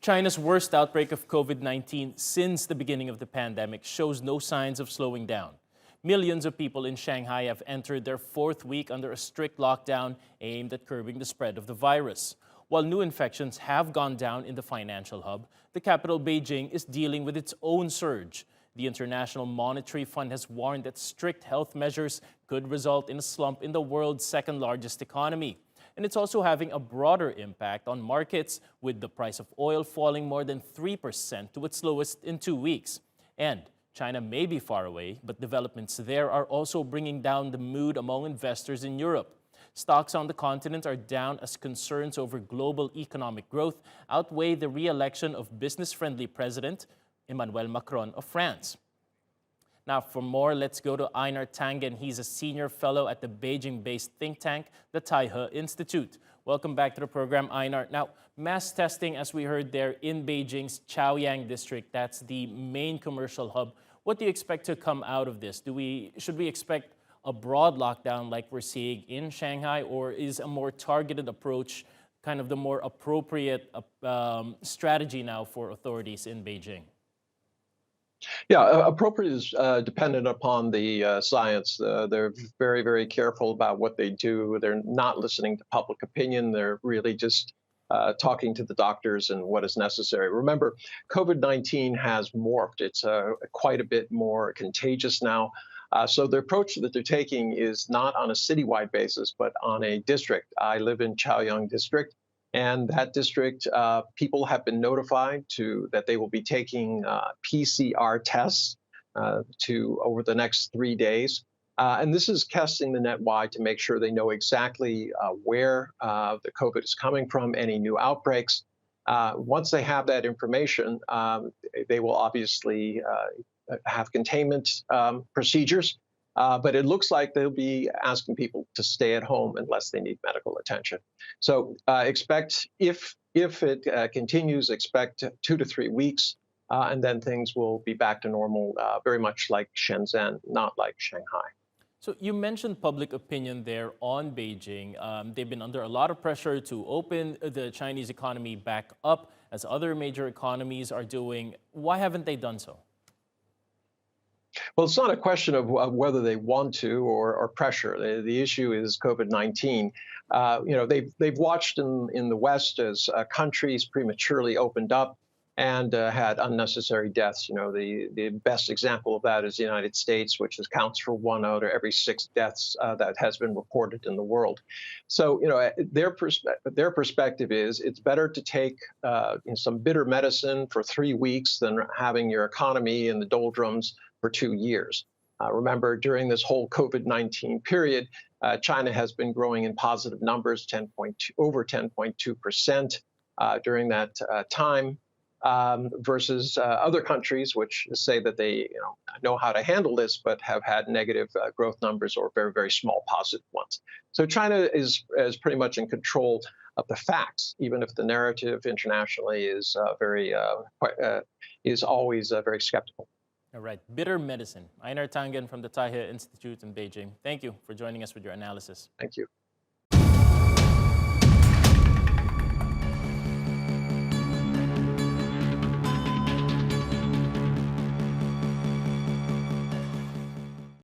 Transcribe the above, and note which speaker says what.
Speaker 1: China's worst outbreak of COVID-19 since the beginning of the pandemic shows no signs of slowing down. Millions of people in Shanghai have entered their fourth week under a strict lockdown aimed at curbing the spread of the virus. While new infections have gone down in the financial hub, the capital Beijing is dealing with its own surge. The International Monetary Fund has warned that strict health measures could result in a slump in the world's second largest economy. And it's also having a broader impact on markets, with the price of oil falling more than 3% to its lowest in 2 weeks. And China may be far away, but developments there are also bringing down the mood among investors in Europe. Stocks on the continent are down as concerns over global economic growth outweigh the re-election of business-friendly President Emmanuel Macron of France. Now, for more, let's go to Einar Tangen. He's a senior fellow at the Beijing-based think tank, the Taihe Institute. Welcome back to the program, Einar. Now, mass testing, as we heard there, in Beijing's Chaoyang district, that's the main commercial hub. What do you expect to come out of this? Should we expect a broad lockdown like we're seeing in Shanghai, or is a more targeted approach kind of the more appropriate strategy now for authorities in Beijing?
Speaker 2: Yeah, appropriate is dependent upon the science. They're very, very careful about what they do. They're not listening to public opinion. They're really just talking to the doctors and what is necessary. Remember, COVID-19 has morphed. It's quite a bit more contagious now. So the approach that they're taking is not on a citywide basis, but on a district. I live in Chaoyang district. And that district, people have been notified that they will be taking PCR tests over the next 3 days. And this is casting the net wide to make sure they know exactly where the COVID is coming from, any new outbreaks. Once they have that information, they will obviously have containment procedures. But it looks like they'll be asking people to stay at home unless they need medical attention. So expect, if it continues, expect 2 to 3 weeks, and then things will be back to normal, very much like Shenzhen, not like Shanghai.
Speaker 1: So you mentioned public opinion there on Beijing. They've been under a lot of pressure to open the Chinese economy back up, as other major economies are doing. Why haven't they done so?
Speaker 2: Well, it's not a question of whether they want to or pressure. The issue is COVID-19. They've watched in the West as countries prematurely opened up and had unnecessary deaths. The best example of that is the United States, which accounts for 1 out of every 6 deaths that has been reported in the world. So, their perspective is it's better to take some bitter medicine for 3 weeks than having your economy in the doldrums for 2 years. Remember, during this whole COVID-19 period, China has been growing in positive numbers, over 10.2% during that time, versus other countries which say that they know how to handle this, but have had negative growth numbers or very, very small positive ones. So China is pretty much in control of the facts, even if the narrative internationally is always very skeptical.
Speaker 1: All right, bitter medicine. Einar Tangen from the Taihe Institute in Beijing. Thank you for joining us with your analysis.
Speaker 2: Thank you.